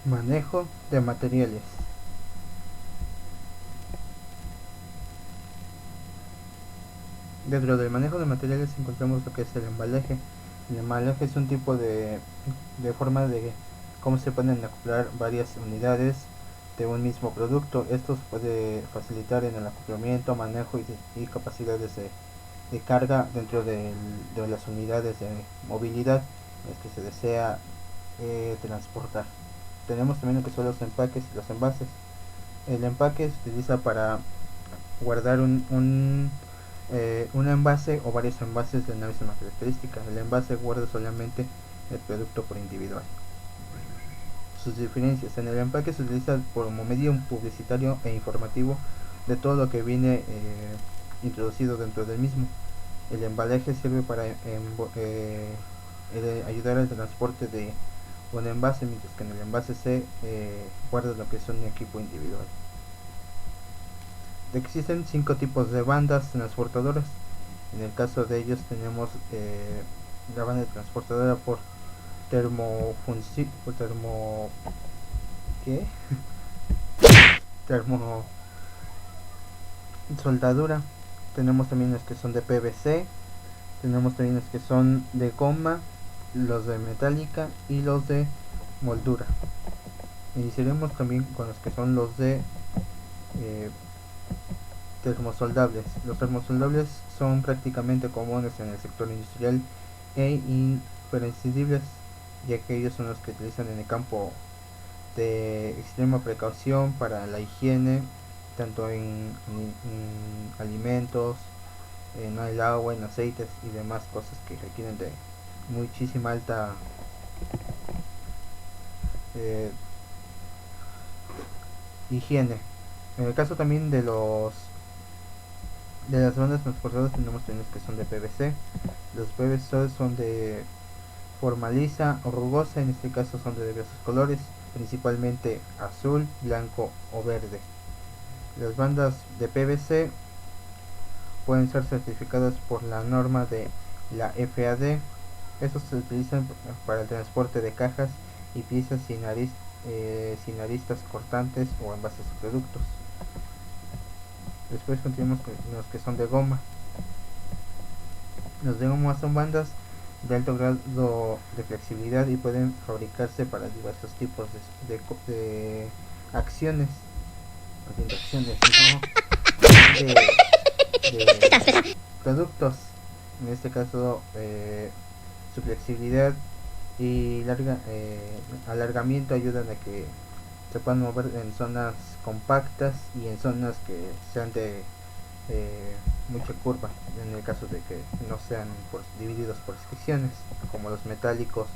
Manejo de materiales. Dentro del manejo de materiales encontramos lo que es el embalaje. El embalaje es un tipo de forma de cómo se pueden acoplar varias unidades de un mismo producto. Esto se puede facilitar en el acoplamiento, manejo y capacidades de carga dentro de las unidades de movilidad que se desea transportar. Tenemos también lo que son los empaques y los envases. El empaque se utiliza para guardar un envase o varios envases de una misma característica. El envase guarda solamente el producto por individual. Sus diferencias: en el empaque se utiliza como medio publicitario e informativo de todo lo que viene introducido dentro del mismo. El embalaje sirve para ayudar al transporte de un envase, mientras que en el envase se guarda lo que es un equipo individual. Existen 5 tipos de bandas transportadoras. En el caso de ellos tenemos la banda transportadora por termo ¿qué? termo soldadura. Tenemos también los que son de PVC, tenemos también los que son de goma, los de metálica y los de moldura. Iniciaremos también con los que son los de termosoldables. Los termosoldables son prácticamente comunes en el sector industrial e imprescindibles, ya que ellos son los que utilizan en el campo de extrema precaución para la higiene, tanto en alimentos, en el agua, en aceites y demás cosas que requieren de muchísima alta eh, higiene. En el caso también de las bandas transportadoras tenemos trenes que son de PVC. Los PVC son de forma lisa o rugosa, en este caso son de diversos colores, principalmente azul, blanco o verde. Las bandas de PVC pueden ser certificadas por la norma de la FAD. Estos se utilizan para el transporte de cajas y piezas sin aristas cortantes o envases de productos. Después continuamos con los que son de goma. Los de goma son bandas de alto grado de flexibilidad y pueden fabricarse para diversos tipos de acciones, de acciones, no, de productos. En este caso, su flexibilidad y alargamiento ayudan a que se puedan mover en zonas compactas y en zonas que sean de mucha curva, en el caso de que no sean divididos por secciones, como los metálicos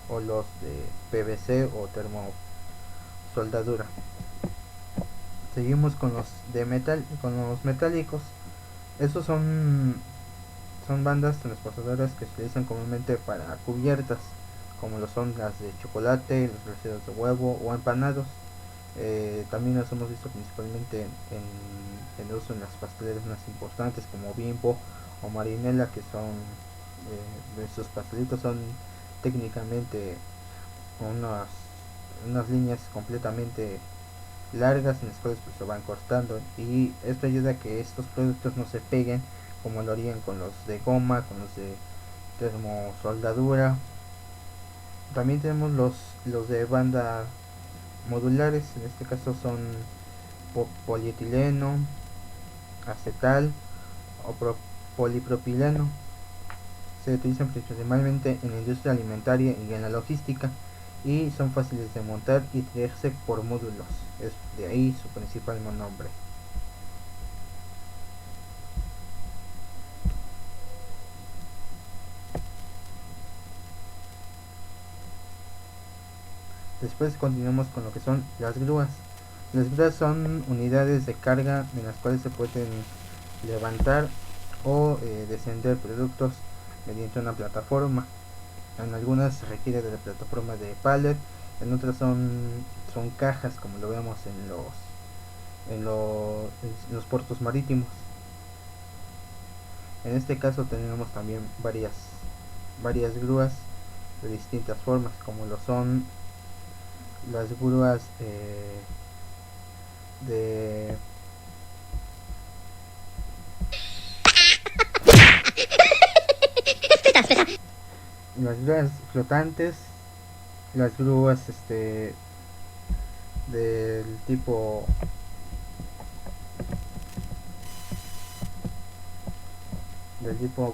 o los de PVC o termosoldadura. Seguimos con los de metal, con los metálicos. Esos son bandas transportadoras que se utilizan comúnmente para cubiertas, como lo son las de chocolate, los residuos de huevo o empanados. También los hemos visto principalmente en uso en las pasteleras más importantes como Bimbo o Marinela, que son sus pastelitos son técnicamente unas, unas líneas completamente largas en las cuales pues, se van cortando, y esto ayuda a que estos productos no se peguen como lo harían con los de goma, con los de termosoldadura. También tenemos los de banda modulares, en este caso son polietileno, acetal o polipropileno. Se utilizan principalmente en la industria alimentaria y en la logística, y son fáciles de montar y traerse por módulos, es de ahí su principal nombre. Después continuamos con lo que son las grúas. Las grúas son unidades de carga en las cuales se pueden levantar o descender productos mediante una plataforma. En algunas se requiere de la plataforma de pallet, en otras son cajas, como lo vemos en los puertos marítimos. En este caso tenemos también varias grúas de distintas formas, como lo son las grúas de las grúas flotantes, las grúas del tipo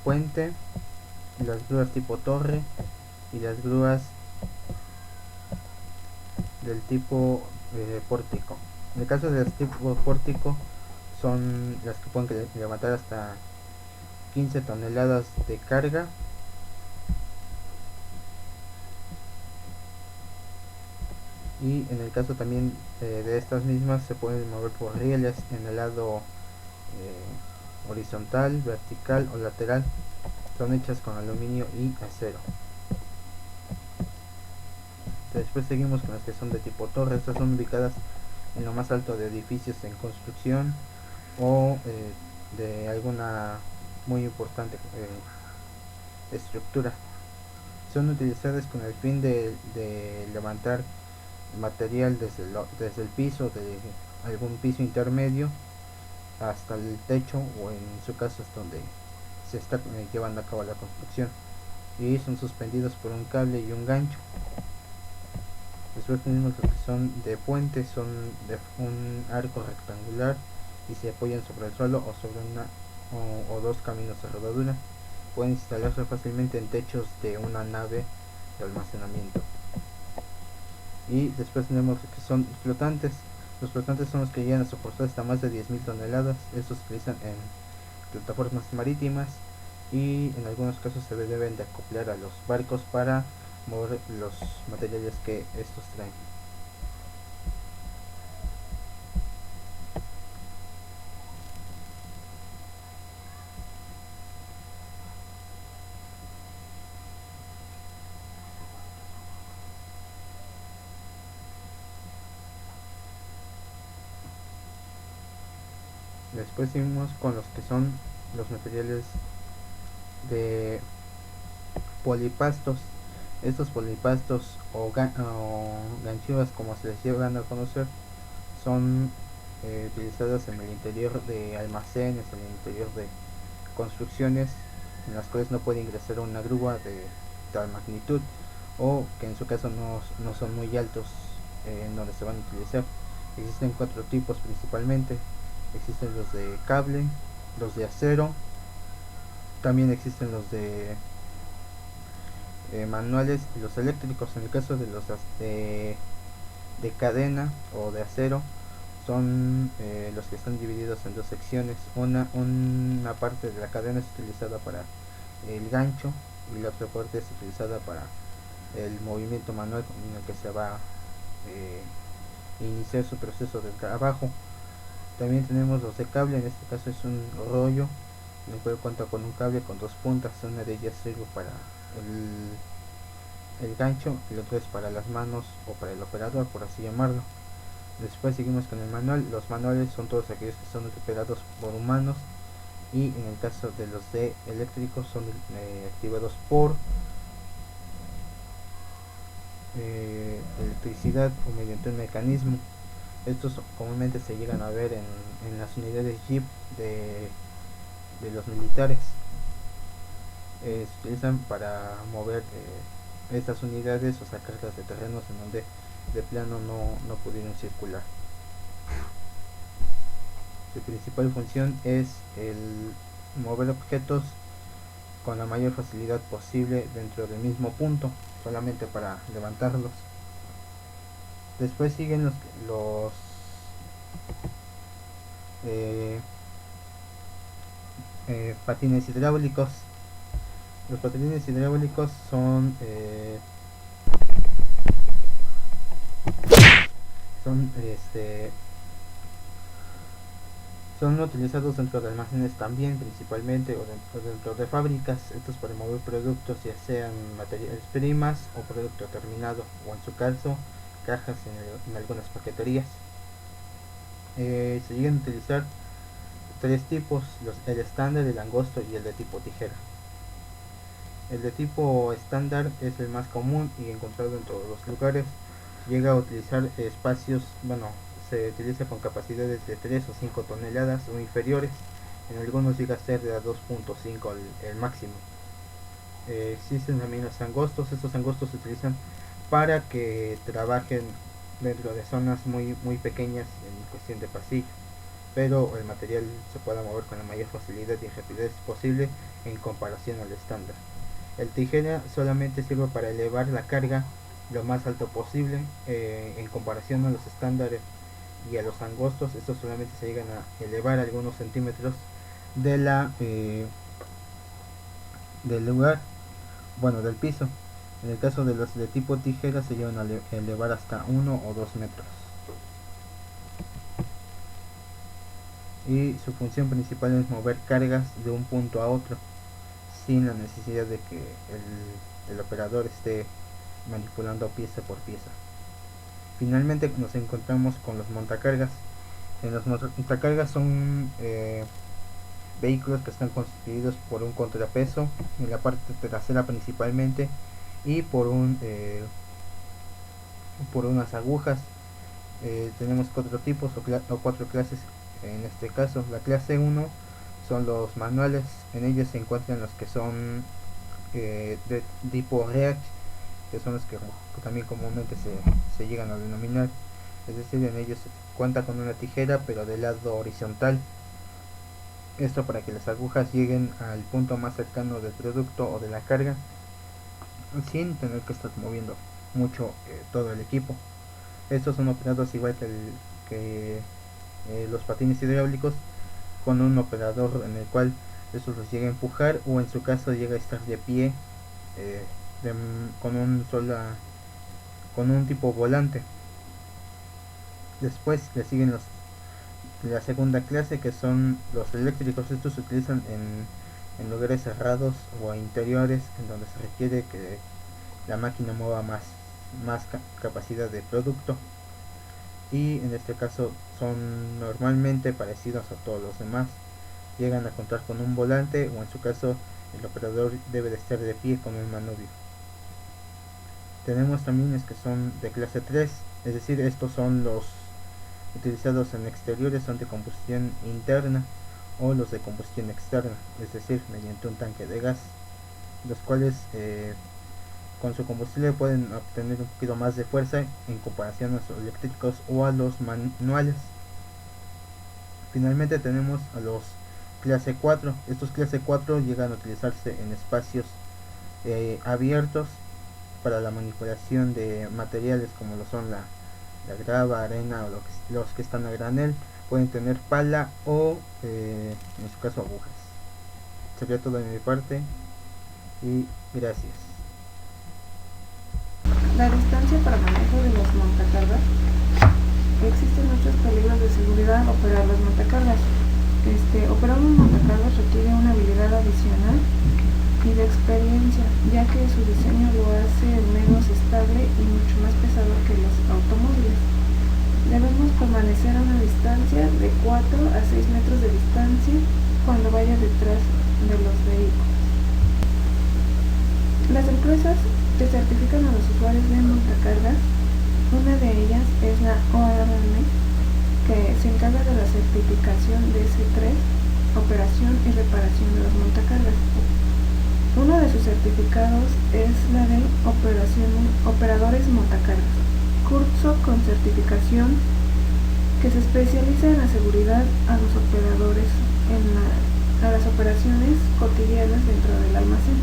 puente, las grúas tipo torre y las grúas del tipo pórtico. En el caso de las tipo pórtico son las que pueden levantar hasta 15 toneladas de carga. Y en el caso también de estas mismas se pueden mover por rieles en el lado horizontal, vertical o lateral. Son hechas con aluminio y acero. Después seguimos con las que son de tipo torre. Estas son ubicadas en lo más alto de edificios en construcción o de alguna muy importante estructura. Son utilizadas con el fin de levantar material desde el piso, de algún piso intermedio hasta el techo, o en su caso es donde se está llevando a cabo la construcción, y son suspendidos por un cable y un gancho. Después tenemos los que son de puente, son de un arco rectangular y se apoyan sobre el suelo o sobre o dos caminos de rodadura. Pueden instalarse fácilmente en techos de una nave de almacenamiento. Y después tenemos los que son flotantes. Los flotantes son los que llegan a soportar hasta más de 10.000 toneladas. Estos se utilizan en plataformas marítimas y en algunos casos se deben de acoplar a los barcos para mover los materiales que estos traen. Después seguimos con los que son los materiales de polipastos. Estos polipastos o ganchivas, como se les llegan a conocer, son utilizadas en el interior de almacenes, en el interior de construcciones en las cuales no puede ingresar una grúa de tal magnitud, o que en su caso no son muy altos en donde se van a utilizar. Existen 4 tipos principalmente. Existen los de cable, los de acero, también existen los de manuales y los eléctricos. En el caso de los de cadena o de acero, son los que están divididos en dos secciones. Una parte de la cadena es utilizada para el gancho y la otra parte es utilizada para el movimiento manual en el que se va iniciar su proceso de trabajo. También tenemos los de cable. En este caso es un rollo en el cual cuenta con un cable con 2 puntas. Una de ellas sirve para el gancho y la otra es para las manos o para el operador, por así llamarlo. Después seguimos con el manual. Los manuales son todos aquellos que son operados por humanos, y en el caso de los de eléctricos son activados por electricidad o mediante un mecanismo. Estos comúnmente se llegan a ver en las unidades Jeep de los militares. Se utilizan para mover estas unidades o sacarlas de terrenos en donde de plano no pudieron circular. Su principal función es el mover objetos con la mayor facilidad posible dentro del mismo punto, solamente para levantarlos. Después siguen los patines hidráulicos. Los patines hidráulicos son son utilizados dentro de almacenes también, principalmente, o dentro de fábricas. Estos para mover productos, ya sean materiales primas o producto terminado, o en su caso cajas en algunas paqueterías. Se llegan a utilizar 3 tipos: el estándar, el angosto y el de tipo tijera. El de tipo estándar es el más común y encontrado en todos los lugares. llega a utilizar espacios, bueno, se utiliza con capacidades de 3 o 5 toneladas o inferiores. En algunos llega a ser de 2.5 el máximo. Existen también los angostos. Estos angostos se utilizan para que trabajen dentro de zonas muy pequeñas en cuestión de pasillo, pero el material se pueda mover con la mayor facilidad y rapidez posible en comparación al estándar. El tijera solamente sirve para elevar la carga lo más alto posible en comparación a los estándares y a los angostos. Estos solamente se llegan a elevar algunos centímetros de del lugar, bueno, del piso. En el caso de los de tipo tijera se llegan a elevar hasta 1 o 2 metros. Y su función principal es mover cargas de un punto a otro sin la necesidad de que el operador esté manipulando pieza por pieza. Finalmente nos encontramos con los montacargas. Los montacargas son vehículos que están constituidos por un contrapeso en la parte trasera principalmente y por unas agujas. Tenemos 4 tipos o 4 clases en este caso. La clase 1 son los manuales. En ellos se encuentran los que son de tipo reach, que son los que también comúnmente se llegan a denominar. Es decir, en ellos se cuenta con una tijera pero del lado horizontal. Esto para que las agujas lleguen al punto más cercano del producto o de la carga sin tener que estar moviendo mucho todo el equipo. Estos son operados igual que los patines hidráulicos, con un operador en el cual estos los llega a empujar o en su caso llega a estar de pie con un tipo volante. Después le siguen la segunda clase, que son los eléctricos. Estos se utilizan en lugares cerrados o interiores en donde se requiere que la máquina mueva más capacidad de producto, y en este caso son normalmente parecidos a todos los demás. Llegan a contar con un volante o en su caso el operador debe de estar de pie con un manubrio. Tenemos también los que son de clase 3, es decir, estos son los utilizados en exteriores, son de combustión interna o los de combustión externa, es decir, mediante un tanque de gas, los cuales con su combustible pueden obtener un poquito más de fuerza en comparación a los eléctricos o a los manuales. Finalmente tenemos a los clase 4. Estos clase 4 llegan a utilizarse en espacios abiertos para la manipulación de materiales como lo son la grava, arena o los que están a granel. Pueden tener pala o en su caso agujas. Sería todo de mi parte y gracias. La distancia para manejo de los montacargas. Existen muchos peligros de seguridad al operar los montacargas. Operar un montacargas requiere una habilidad adicional y de experiencia, ya que su diseño lo hace menos estable y mucho más pesado que los automóviles. Debemos permanecer a una distancia de 4 a 6 metros de distancia cuando vaya detrás de los vehículos. Las empresas que certifican a los usuarios de montacargas, una de ellas es la ORM, que se encarga de la certificación de S3, operación y reparación de los montacargas. Uno de sus certificados es la de operadores montacargas, curso con certificación que se especializa en la seguridad a los operadores a las operaciones cotidianas dentro del almacén.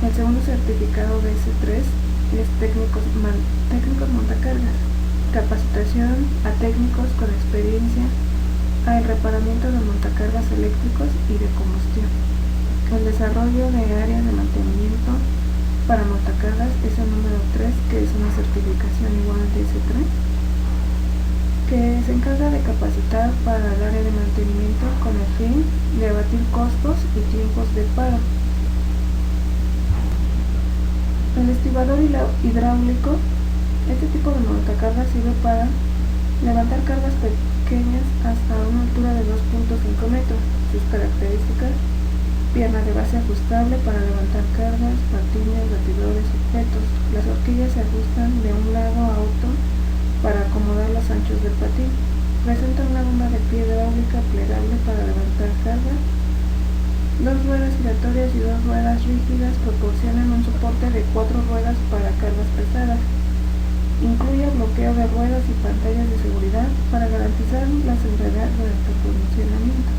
El segundo certificado de S3 es técnicos montacargas, capacitación a técnicos con experiencia al reparamiento de montacargas eléctricos y de combustión. El desarrollo de áreas de mantenimiento para montacargas es el número 3, que es una certificación igual de S3, que se encarga de capacitar para el área de mantenimiento con el fin de abatir costos y tiempos de paro. El estibador hidráulico. Este tipo de montacargas sirve para levantar cargas pequeñas hasta una altura de 2.5 metros. Sus características pierna de base ajustable para levantar cargas, patines, batidores, objetos. Las horquillas se ajustan de un lado a otro para acomodar los anchos del patín. Presenta una bomba de pie hidráulica plegable para levantar cargas. Dos ruedas giratorias y dos ruedas rígidas proporcionan un soporte de 4 ruedas para cargas pesadas. Incluye bloqueo de ruedas y pantallas de seguridad para garantizar la seguridad durante el funcionamiento.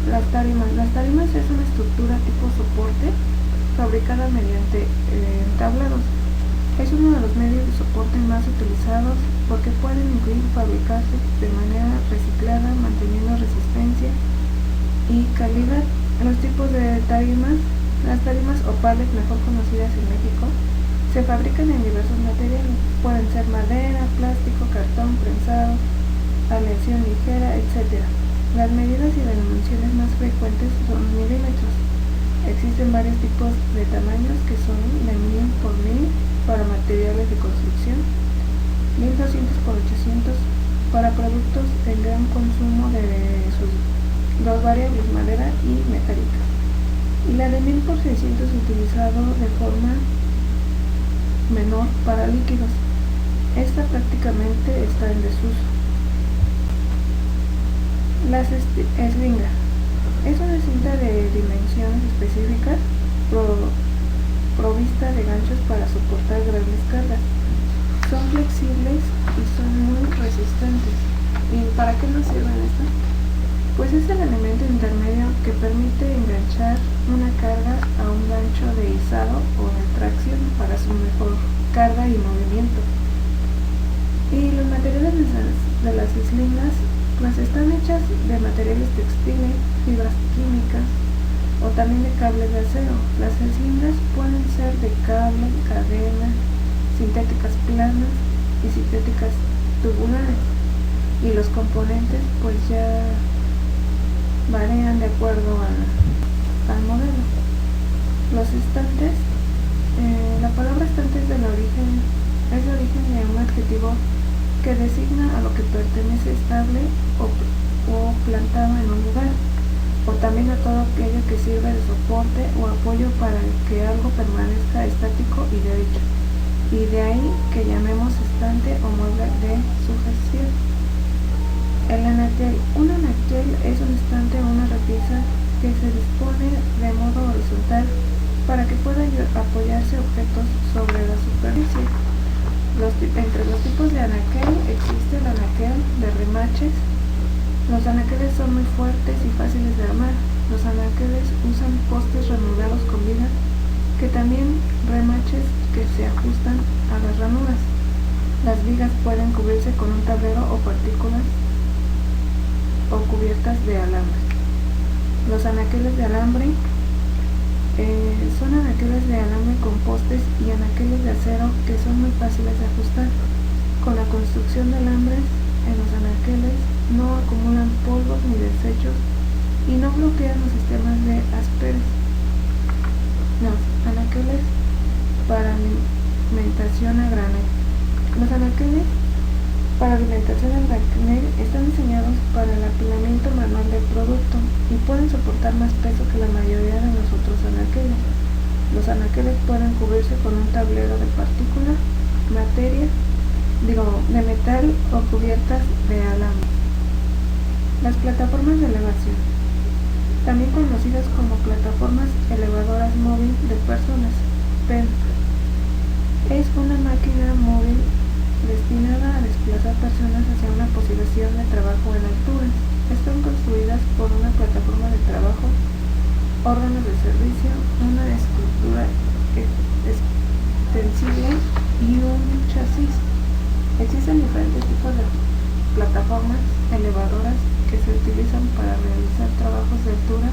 Las tarimas es una estructura tipo soporte fabricada mediante entablados. Es uno de los medios de soporte más utilizados porque pueden incluir fabricarse de manera reciclada, manteniendo resistencia y calidad. Los tipos de tarimas, las tarimas opales, mejor conocidas en México, se fabrican en diversos materiales. Pueden ser madera, plástico, cartón, prensado, aleación ligera, etc. Las medidas y dimensiones más frecuentes son milímetros. Existen varios tipos de tamaños que son de 1000 por 1000 para materiales de construcción, 1200 por 800 para productos en gran consumo de sus dos variables, madera y metálica, y la de 1000 por 600 utilizado de forma menor para líquidos. Esta prácticamente está en desuso. Las eslingas es una cinta de dimensiones específicas provista de ganchos para soportar grandes cargas. Son flexibles y son muy resistentes. ¿Y para qué nos sirven estas? Pues es el elemento intermedio que permite enganchar una carga a un gancho de izado o de tracción para su mejor carga y movimiento. Y los materiales de las eslingas pues están hechas de materiales textiles, fibras químicas o también de cables de acero. Las eslingas pueden ser de cable, cadena, sintéticas planas y sintéticas tubulares, y los componentes pues ya varían de acuerdo al modelo. Los estantes, la palabra estante es de origen de un adjetivo que designa a lo que pertenece estable o plantado en un lugar, o también a todo aquello que sirve de soporte o apoyo para que algo permanezca estático y derecho, y de ahí que llamemos estante o mueble de sujeción. El anaquel. Un anaquel es un estante o una repisa que se dispone de modo horizontal para que pueda apoyarse objetos sobre la superficie. Entre los tipos de anaquel existe el anaquel de remaches. Los anaqueles son muy fuertes y fáciles de armar. Los anaqueles usan postes ranudados con vigas, que también remaches que se ajustan a las ranuras. Las vigas pueden cubrirse con un tablero o partículas o cubiertas de alambre. Los anaqueles de alambre son anaqueles de alambre con postes y anaqueles de acero que son muy fáciles de ajustar. Con la construcción de alambres en los anaqueles no acumulan polvos ni desechos y no bloquean los sistemas de asperes. Los anaqueles para alimentación a granel. Los anaqueles para alimentación a granel están diseñados para el apilamiento manual del producto y pueden soportar más peso que la mayoría de los otros anaqueles. Los anaqueles pueden cubrirse con un tablero de partículas, de metal o cubiertas de alambre. Las plataformas de elevación, también conocidas como plataformas elevadoras móvil de personas, PEM, es una máquina móvil destinada a desplazar personas hacia una posición de trabajo en alturas. Están construidas por una plataforma de trabajo, órganos de servicio, una estructura extensible y un chasis. Existen diferentes tipos de plataformas elevadoras que se utilizan para realizar trabajos de altura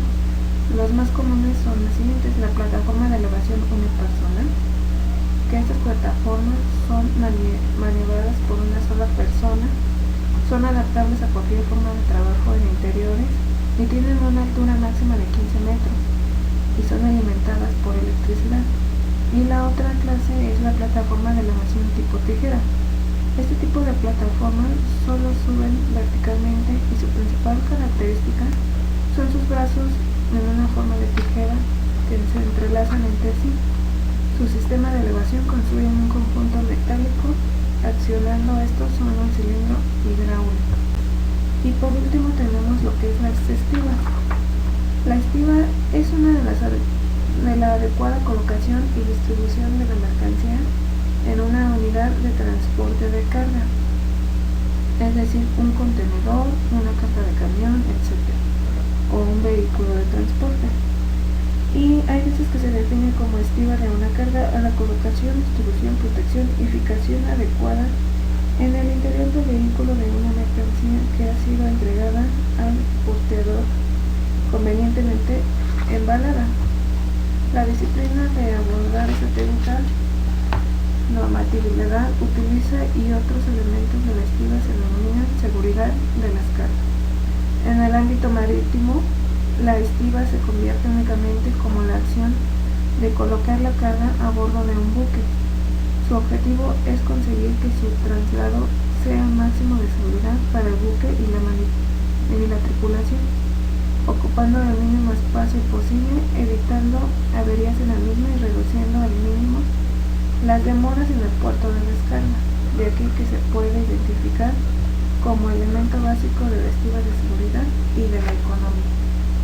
Los más comunes son los siguientes: la plataforma de elevación unipersonal, que estas plataformas son maniobradas por una sola persona, son adaptables a cualquier forma de trabajo en interiores y tienen una altura máxima de 15 metros y son alimentadas por electricidad. Y la otra clase es la plataforma de elevación tipo tijera. Este tipo de plataformas solo suben verticalmente y su principal característica son sus brazos en una forma de tijera que se entrelazan entre sí. Su sistema de elevación construye un conjunto metálico, accionando estos sobre un cilindro hidráulico. Y por último tenemos lo que es las estivas. La estiva es una de la adecuada colocación y distribución de la mercancía en una unidad de transporte de carga, es decir, un contenedor, una caja de camión, etc., o un vehículo de transporte. Y hay veces que se define como estiva de una carga a la colocación, distribución, protección y fijación adecuada en el interior del vehículo de una mercancía que ha sido entregada al porteador convenientemente embalada. La disciplina de abordar esa técnica normatividad utiliza y otros elementos de la estiva se denominan seguridad de las cargas. En el ámbito marítimo, la estiva se convierte únicamente como la acción de colocar la carga a bordo de un buque. Su objetivo es conseguir que su traslado sea un máximo de seguridad para el buque y la tripulación, ocupando el mínimo espacio posible, evitando averías en el mismo y reduciendo al mínimo las demoras en el puerto de descarga. De aquí que se puede identificar como elemento básico de la estiva de seguridad y de la economía.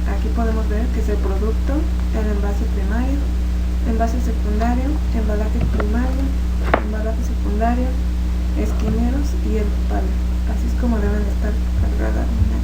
Aquí podemos ver que es el producto, el envase primario, envase secundario, embalaje primario, embalaje secundario, esquineros y el pallet. Así es como deben estar cargadas una